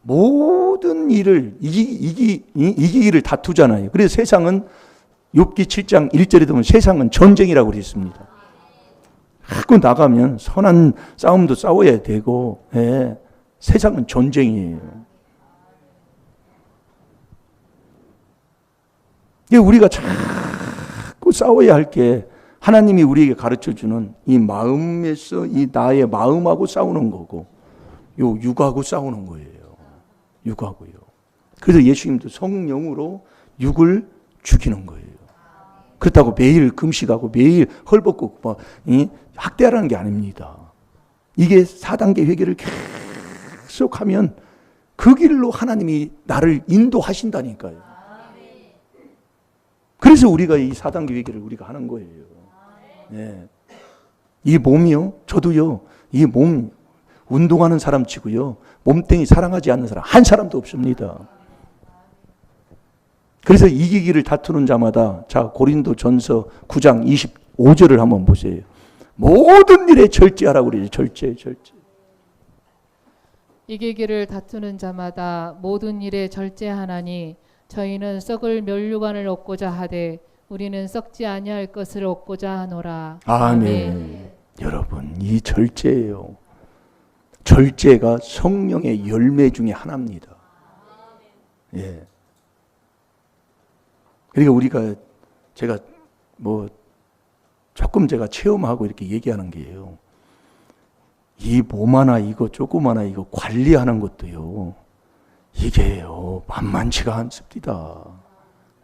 모든 일을 이기기를 다투잖아요. 그래서 세상은 욥기 7장 1절에 보면 세상은 전쟁이라고 그랬습니다. 자꾸 나가면 선한 싸움도 싸워야 되고 세상은 전쟁이에요. 우리가 자꾸 싸워야 할 게 하나님이 우리에게 가르쳐주는 이 마음에서 이 나의 마음하고 싸우는 거고 요 육하고 싸우는 거예요. 육하고요. 그래서 예수님도 성령으로 육을 죽이는 거예요. 그렇다고 매일 금식하고 매일 헐벗고 학대하라는 게 아닙니다. 이게 4단계 회개를 계속 하면 그 길로 하나님이 나를 인도하신다니까요. 그래서 우리가 이 4단계 회개를 우리가 하는 거예요. 네. 이 몸이요, 저도요, 이 몸 운동하는 사람 치고요, 몸뚱이 사랑하지 않는 사람 한 사람도 없습니다. 그래서 이기기를 다투는 자마다 자 고린도전서 9장 25절을 한번 보세요. 모든 일에 절제하라고 그러죠. 절제. 이기기를 다투는 자마다 모든 일에 절제하나니 저희는 썩을 면류관을 얻고자 하되 우리는 썩지 아니할 것을 얻고자 하노라. 아멘. 여러분, 이 절제예요. 절제가 성령의 열매 중에 하나입니다. 예. 그러니까 우리가 제가 조금 제가 체험하고 이렇게 얘기하는 게요. 이 몸 하나 이거 조금 하나 이거 관리하는 것도요. 이게요 만만치가 않습니다.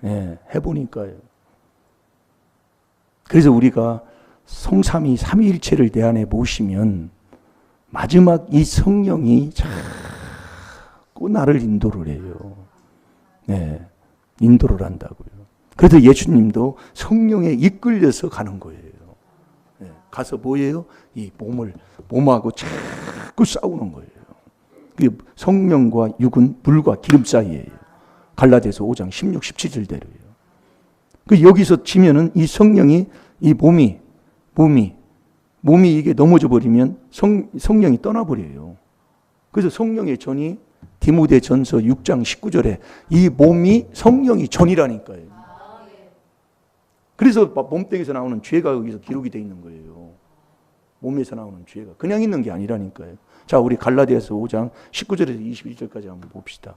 예, 해보니까요. 그래서 우리가 성삼위 삼위일체를 내 안에 모시면 마지막 이 성령이 자꾸 나를 인도를 해요. 네, 인도를 한다고요. 그래서 예수님도 성령에 이끌려서 가는 거예요. 네, 가서 뭐예요? 이 몸하고 자꾸 싸우는 거예요. 성령과 육은 물과 기름 사이예요. 갈라디아서 5장 16, 17절대로예요. 여기서 지면은 이 성령이 이 몸이 이게 넘어져 버리면 성령이 떠나버려요. 그래서 성령의 전이 디모데전서 6장 19절에 이 몸이 성령이 전이라니까요. 그래서 몸뚱이에서 나오는 죄가 여기서 기록이 되어 있는 거예요. 몸에서 나오는 죄가 그냥 있는 게 아니라니까요. 자, 우리 갈라디아서 5장 19절에서 21절까지 한번 봅시다.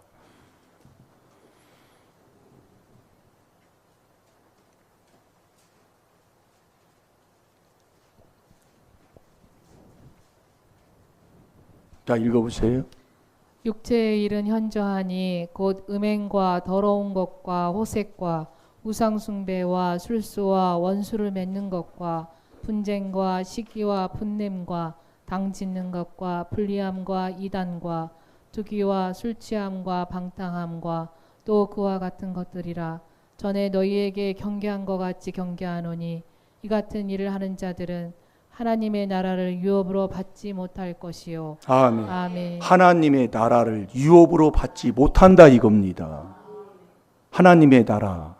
자, 읽어보세요. 육체의 일은 현저하니 곧 음행과 더러운 것과 호색과 우상숭배와 술수와 원수를 맺는 것과 분쟁과 시기와 분냄과 당짓는 것과 불리함과 이단과 투기와 술취함과 방탕함과 또 그와 같은 것들이라. 전에 너희에게 경계한 것 같이 경계하노니 이 같은 일을 하는 자들은 하나님의 나라를 유업으로 받지 못할 것이요. 아멘. 아멘. 하나님의 나라를 유업으로 받지 못한다 이겁니다. 하나님의 나라.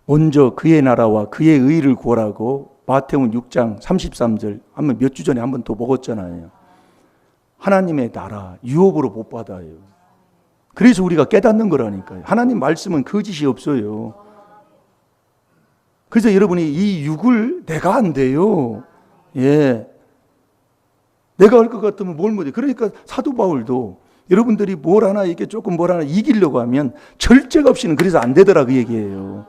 먼저 그의 나라와 그의 의를 구하라고 마태복음 6장 33절 한번 몇 주 전에 한번 또 먹었잖아요. 하나님의 나라 유업으로 못 받아요. 그래서 우리가 깨닫는 거라니까요. 하나님 말씀은 거짓이 없어요. 그래서 여러분이 이 육을 내가 안 돼요. 예. 내가 할 것 같으면 뭘 못해. 그러니까 사도 바울도 여러분들이 뭘 하나 이게 조금 뭘 하나 이기려고 하면 절제가 없이는 그래서 안 되더라 그 얘기예요.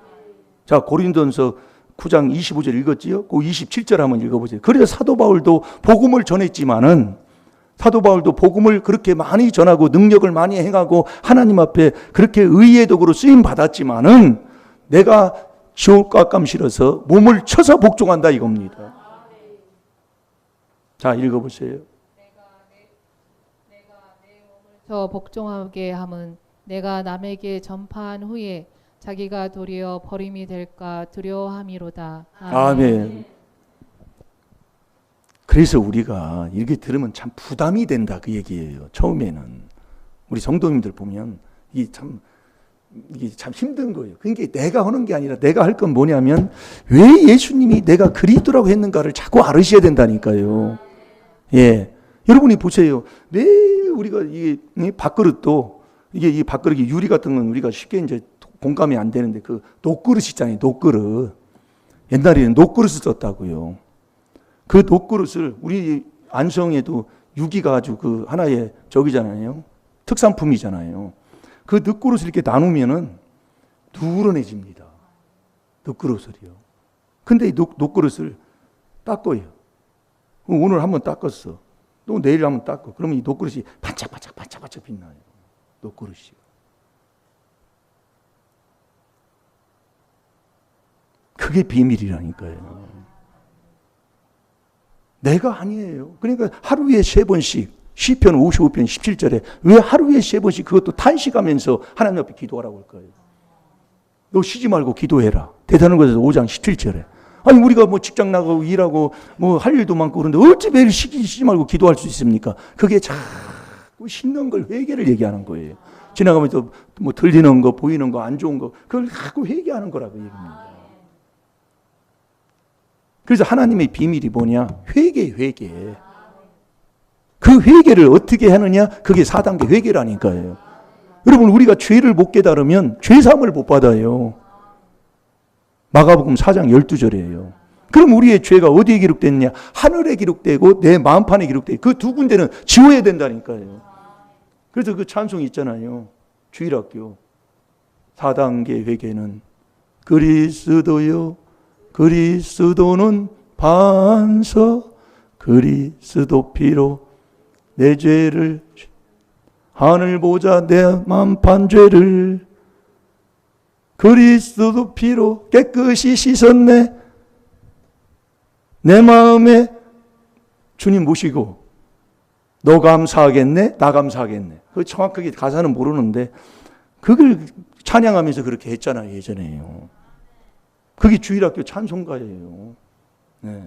자, 고린도전서 9장 25절 읽었지요? 그 27절 한번 읽어보세요. 그래서 사도 바울도 복음을 전했지만은 사도 바울도 복음을 그렇게 많이 전하고 능력을 많이 행하고 하나님 앞에 그렇게 의의 도구로 쓰임 받았지만은 내가 지옥 깎감 싫어서 몸을 쳐서 복종한다 이겁니다. 자, 읽어보세요. 저 복종하게 함은 내가 남에게 전파한 후에 자기가 도리어 버림이 될까 두려워함이로다. 아멘. 그래서 우리가 이렇게 들으면 참 부담이 된다 그 얘기예요. 처음에는 우리 성도님들 보면 이게 참 힘든 거예요. 그러니까 내가 하는 게 아니라 내가 할 건 뭐냐면 왜 예수님이 내가 그리스도라고 했는가를 자꾸 알으셔야 된다니까요. 예, 여러분이 보세요. 매일 우리가 이 밥그릇도 이 밥그릇이 유리 같은 건 우리가 쉽게 이제 공감이 안 되는데 그 녹그릇 있잖아요. 녹그릇. 옛날에는 녹그릇을 썼다고요. 그 녹그릇을 우리 안성에도 유기가 아주 그 하나의 저기잖아요. 특산품이잖아요. 그 녹그릇을 이렇게 나누면은 누런해집니다. 녹그릇을요. 근데 이 녹그릇을 닦아요. 오늘 한번 닦았어. 또 내일 한번 닦고. 그러면 이 녹그릇이 반짝반짝 빛나요. 녹그릇이. 그게 비밀이라니까요. 내가 아니에요. 그러니까 하루에 3번씩 시편 55편 17절에 왜 하루에 3번씩 그것도 탄식하면서 하나님 앞에 기도하라고 할까요? 너 쉬지 말고 기도해라. 대단한 것에서 5장 17절에. 아니 우리가 뭐 직장 나가고 일하고 뭐 할 일도 많고 그런데 어찌 매일 쉬지 말고 기도할 수 있습니까? 그게 자꾸 신는 걸 회개를 얘기하는 거예요. 지나가면서 뭐 들리는 거 보이는 거 안 좋은 거 그걸 자꾸 회개하는 거라고 얘기합니다. 그래서 하나님의 비밀이 뭐냐? 회개. 그 회개를 어떻게 하느냐? 그게 4단계 회개라니까요. 여러분, 우리가 죄를 못 깨달으면 죄사함을 못 받아요. 마가복음 4장 12절이에요. 그럼 우리의 죄가 어디에 기록됐느냐? 하늘에 기록되고 내 마음판에 기록되고 그 두 군데는 지워야 된다니까요. 그래서 그 찬송이 있잖아요. 주일학교 4단계 회개는 그리스도요, 그리스도는 반석, 그리스도 피로 내 죄를, 하늘 보자 내 만판 죄를 그리스도 피로 깨끗이 씻었네. 내 마음에 주님 모시고 너 감사하겠네, 나 감사하겠네. 그 정확하게 가사는 모르는데 그걸 찬양하면서 그렇게 했잖아요, 예전에요. 그게 주일학교 찬송가예요. 네.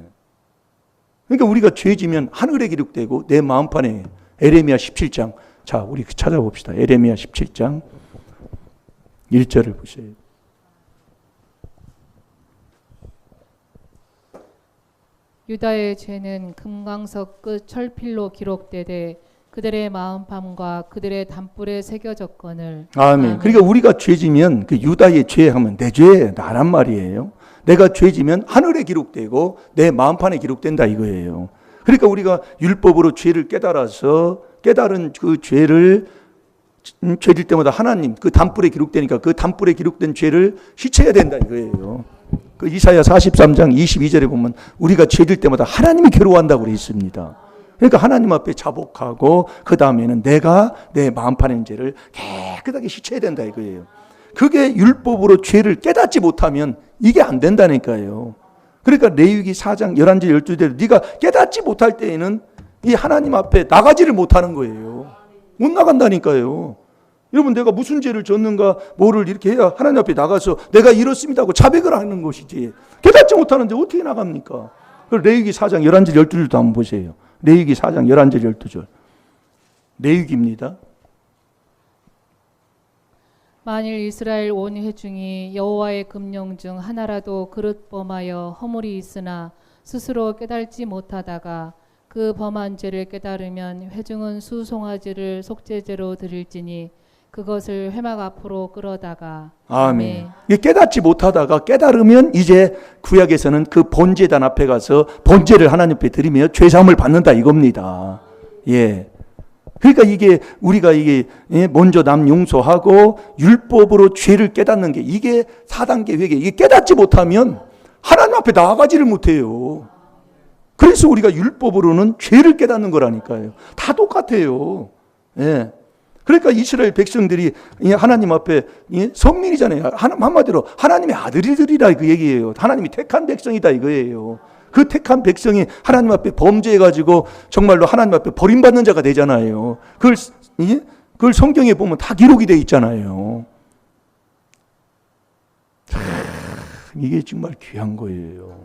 그러니까 우리가 죄지면 하늘에 기록되고 내 마음판에, 에레미야 17장. 자, 우리 찾아봅시다. 에레미야 17장 1절을 보세요. 유다의 죄는 금강석 끝 철필로 기록되되 그들의 마음판과 그들의 단뿔에 새겨졌거늘. 아멘. 그러니까 우리가 죄지면 그 유다의 죄하면 내 죄, 나란 말이에요. 내가 죄지면 하늘에 기록되고 내 마음판에 기록된다 이거예요. 그러니까 우리가 율법으로 죄를 깨달아서 깨달은 그 죄를 죄질 때마다 하나님 그 단뿔에 기록되니까 그 단뿔에 기록된 죄를 씻어야 된다 이거예요. 그 이사야 43장 22절에 보면 우리가 죄질 때마다 하나님이 괴로워한다고 그래 있습니다. 그러니까 하나님 앞에 자복하고 그 다음에는 내가 내 마음판의 죄를 깨끗하게 씻어야 된다 이거예요. 그게 율법으로 죄를 깨닫지 못하면 이게 안 된다니까요. 그러니까 레위기 4장 11절 12절 네가 깨닫지 못할 때에는 이 하나님 앞에 나가지를 못하는 거예요. 못 나간다니까요. 여러분, 내가 무슨 죄를 졌는가 뭐를 이렇게 해야 하나님 앞에 나가서 내가 이렇습니다 하고 자백을 하는 것이지, 깨닫지 못하는데 어떻게 나갑니까? 레위기 4장 11절 12절도 한번 보세요. 레위기 4장 11절 12절 레위기입니다. 만일 이스라엘 온 회중이 여호와의 금령 중 하나라도 그릇 범하여 허물이 있으나 스스로 깨달지 못하다가 그 범한 죄를 깨달으면 회중은 수송아지를 속죄제로 드릴지니 그것을 회막 앞으로 끌어다가. 아멘. 깨닫지 못하다가 깨달으면 이제 구약에서는 그 번제단 앞에 가서 번제를 하나님 앞에 드리며 죄사함을 받는다 이겁니다. 예. 그러니까 이게 우리가 이게 먼저 남 용서하고 율법으로 죄를 깨닫는 게 이게 4단계 회개. 이게 깨닫지 못하면 하나님 앞에 나아가지를 못해요. 그래서 우리가 율법으로는 죄를 깨닫는 거라니까요. 다 똑같아요. 예. 그러니까 이스라엘 백성들이 하나님 앞에 선민이잖아요. 한마디로 하나님의 아들이들이라 그 얘기예요. 하나님이 택한 백성이다 이거예요. 그 택한 백성이 하나님 앞에 범죄해가지고 정말로 하나님 앞에 버림받는 자가 되잖아요. 그걸 성경에 보면 다 기록이 되어 있잖아요. 이게 정말 귀한 거예요.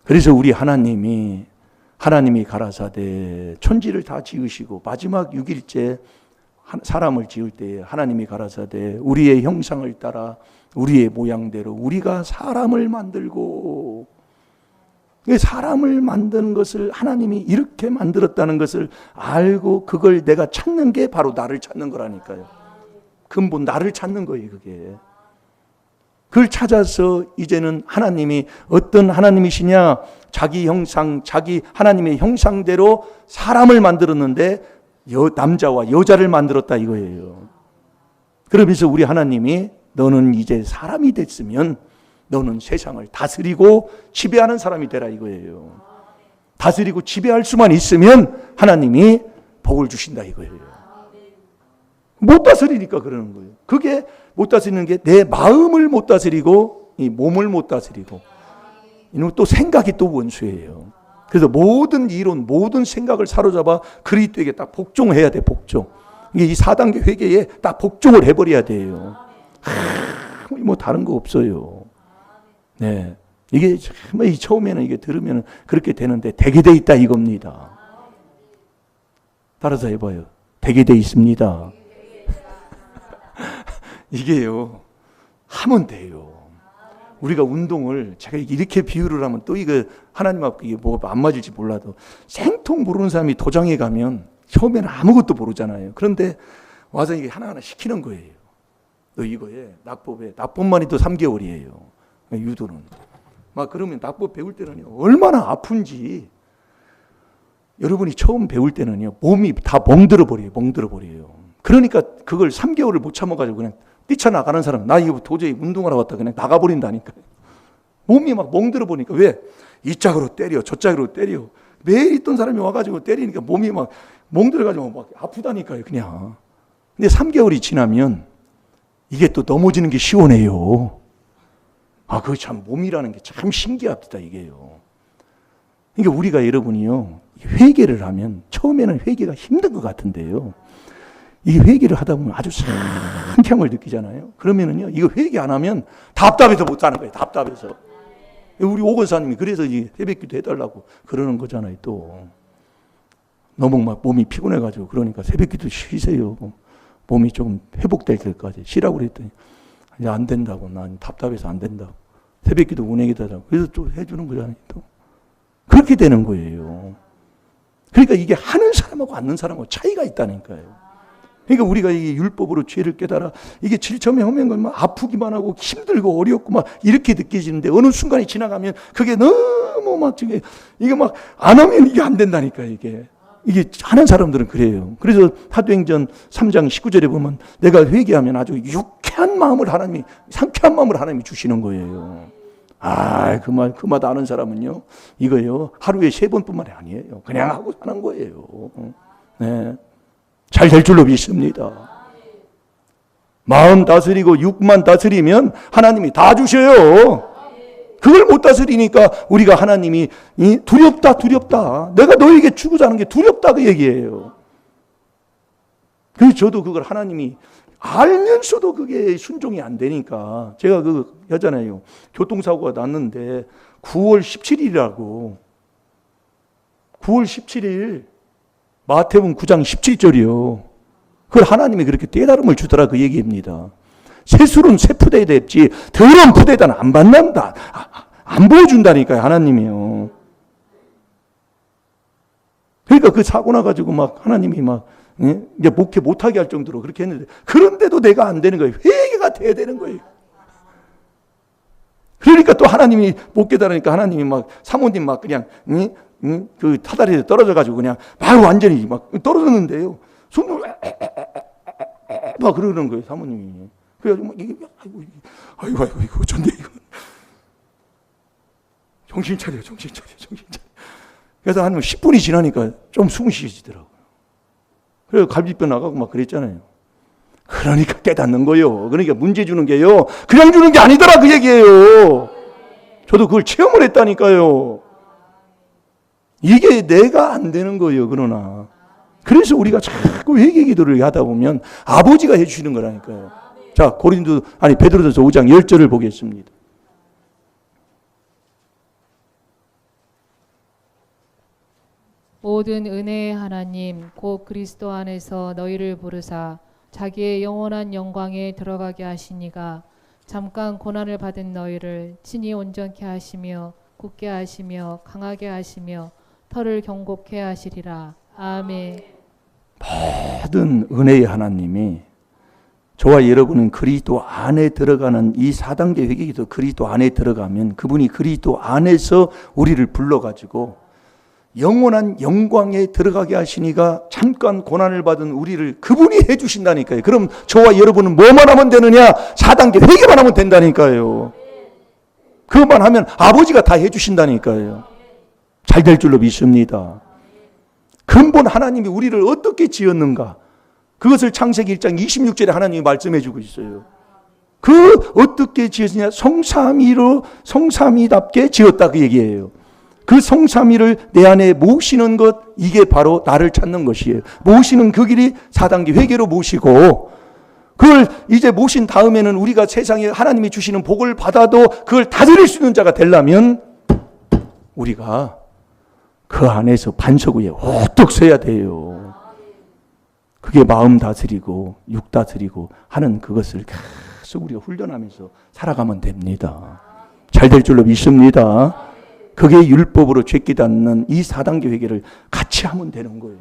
그래서 우리 하나님이 가라사대 천지를 다 지으시고 마지막 6일째 사람을 지을 때 하나님이 가라사대 우리의 형상을 따라 우리의 모양대로 우리가 사람을 만들고, 사람을 만드는 것을 하나님이 이렇게 만들었다는 것을 알고 그걸 내가 찾는 게 바로 나를 찾는 거라니까요. 근본 나를 찾는 거예요. 그게 그걸 찾아서 이제는 하나님이 어떤 하나님이시냐, 자기 형상, 자기 하나님의 형상대로 사람을 만들었는데 남자와 여자를 만들었다 이거예요. 그러면서 우리 하나님이 너는 이제 사람이 됐으면 너는 세상을 다스리고 지배하는 사람이 되라 이거예요. 다스리고 지배할 수만 있으면 하나님이 복을 주신다 이거예요. 못 다스리니까 그러는 거예요. 그게 못 다스리는 게 내 마음을 못 다스리고 이 몸을 못 다스리고, 이놈 또 생각이 또 원수예요. 그래서 모든 이론, 모든 생각을 사로잡아 그리스도에게 딱 복종해야 돼. 복종. 이게 이 4단계 회개에 딱 복종을 해버려야 돼요. 뭐 다른 거 없어요. 네, 이게 정말 처음에는 이게 들으면 그렇게 되는데 되게 돼 있다 이겁니다. 따라서 해봐요. 되게 돼 있습니다. 이게요, 하면 돼요. 우리가 운동을 제가 이렇게 비유를 하면 또 이거 하나님 앞에 이게 뭐가 안 맞을지 몰라도 생통 모르는 사람이 도장에 가면 처음에는 아무것도 모르잖아요. 그런데 와서 이게 하나하나 시키는 거예요. 너 이거에 낙법만 해도 3개월이에요. 유도는. 막 그러면 낙법 배울 때는요, 얼마나 아픈지. 여러분이 처음 배울 때는요, 몸이 다 멍들어 버려요. 그러니까 그걸 3개월을 못 참아가지고 그냥 뛰쳐나가는 사람, 나 이거 도저히 운동하러 왔다 그냥 나가버린다니까요. 몸이 막 멍들어 보니까 왜? 이 짝으로 때려, 저 짝으로 때려. 매일 있던 사람이 와가지고 때리니까 몸이 막 멍들어가지고 막 아프다니까요, 그냥. 근데 3개월이 지나면 이게 또 넘어지는 게 시원해요. 아, 그거 참 몸이라는 게 참 신기합니다, 이게요. 그러니까 우리가 여러분이요, 회개를 하면 처음에는 회개가 힘든 것 같은데요. 이 회개를 하다 보면 아주 상쾌함을 느끼잖아요. 그러면은요, 이거 회개 안 하면 답답해서 못 사는 거예요. 답답해서. 우리 오건사님이 그래서 이 새벽기도 해달라고 그러는 거잖아요. 또 너무 막 몸이 피곤해가지고 그러니까 새벽기도 쉬세요. 몸이 좀 회복될 때까지 쉬라고 그랬더니 이제 안 된다고. 난 답답해서 안 된다고. 새벽기도 운행이다. 그래서 또 해주는 거잖아요. 또 그렇게 되는 거예요. 그러니까 이게 하는 사람하고 안 하는 사람하고 차이가 있다니까요. 그러니까 우리가 이 율법으로 죄를 깨달아 이게 처음에 하면 막 아프기만 하고 힘들고 어렵고 막 이렇게 느껴지는데 어느 순간이 지나가면 그게 너무 막 이게 막 안 하면 이게 안 된다니까요. 이게 하는 사람들은 그래요. 그래서 사도행전 3장 19절에 보면 내가 회개하면 아주 유쾌한 마음을 하나님이, 상쾌한 마음을 하나님이 주시는 거예요. 아, 그 맛 아는 사람은요, 이거요, 하루에 3번뿐만이 아니에요. 그냥 하고 사는 거예요. 네. 잘 될 줄로 믿습니다. 마음 다스리고 육만 다스리면 하나님이 다 주셔요. 그걸 못 다스리니까 우리가 하나님이 두렵다. 내가 너에게 주고 자는 게 두렵다 그 얘기예요. 그래서 저도 그걸 하나님이 알면서도 그게 순종이 안 되니까 제가 그 하잖아요. 교통사고가 났는데 9월 17일이라고 9월 17일 마태복음 9장 17절이요. 그걸 하나님이 그렇게 깨달음을 주더라 그 얘기입니다. 세술은 새 푸대에 댔지 더러운 푸대에다는 안 받는다. 안 보여준다니까요, 하나님이요. 그러니까 그 사고 나가지고 막 하나님이 막 이제 목회 못하게 할 정도로 그렇게 했는데 그런데도 내가 안 되는 거예요. 회개가 돼야 되는 거예요. 그러니까 또 하나님이 못 깨달으니까 하나님이 막 사모님 막 그냥 그 타다리에 떨어져가지고 그냥 막 완전히 막 떨어졌는데요. 손을 막 그러는 거예요, 사모님이. 그래가지고 막 이게 아이고 어쩐데 이거. 정신 차려. 그래서 한 10분이 지나니까 좀 숨이 쉬어지더라고요. 그래서 갈비뼈 나가고 막 그랬잖아요. 그러니까 깨닫는 거예요. 그러니까 문제 주는 게요, 그냥 주는 게 아니더라 그 얘기예요. 저도 그걸 체험을 했다니까요. 이게 내가 안 되는 거예요. 그러나 그래서 우리가 자꾸 회개 기도를 하다 보면 아버지가 해주시는 거라니까요. 자, 베드로전서 5장 10절을 보겠습니다. 모든 은혜의 하나님 곧 그리스도 안에서 너희를 부르사 자기의 영원한 영광에 들어가게 하시니가 잠깐 고난을 받은 너희를 친히 온전케 하시며 굳게 하시며 강하게 하시며 털을 경고케 하시리라. 아멘. 모든 은혜의 하나님이 저와 여러분은 그리스도 안에 들어가는 이 4단계 회개기도 그리스도 안에 들어가면 그분이 그리스도 안에서 우리를 불러가지고 영원한 영광에 들어가게 하시니가 잠깐 고난을 받은 우리를 그분이 해주신다니까요. 그럼 저와 여러분은 뭐만 하면 되느냐? 4단계 회개만 하면 된다니까요. 그것만 하면 아버지가 다 해주신다니까요. 잘 될 줄로 믿습니다. 근본 하나님이 우리를 어떻게 지었는가? 그것을 창세기 1장 26절에 하나님이 말씀해 주고 있어요. 그 어떻게 지었느냐? 성삼위답게 지었다 그 얘기예요. 그 성삼위를 내 안에 모시는 것, 이게 바로 나를 찾는 것이에요. 모시는 그 길이 4단계 회개로 모시고, 그걸 이제 모신 다음에는 우리가 세상에 하나님이 주시는 복을 받아도 그걸 다스릴 수 있는 자가 되려면 우리가 그 안에서 반석 위에 오뚝 서야 돼요. 그게 마음 다스리고 육 다스리고 하는 그것을 계속 우리가 훈련하면서 살아가면 됩니다. 잘 될 줄로 믿습니다. 그게 율법으로 죄 깨닫는 이 4단계 회개를 같이 하면 되는 거예요.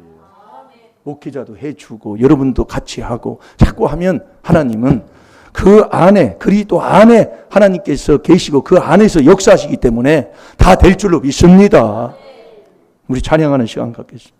목회자도 해주고 여러분도 같이 하고 자꾸 하면 하나님은 그 안에 그리스도 안에 하나님께서 계시고 그 안에서 역사하시기 때문에 다 될 줄로 믿습니다. 우리 찬양하는 시간 갖겠습니다.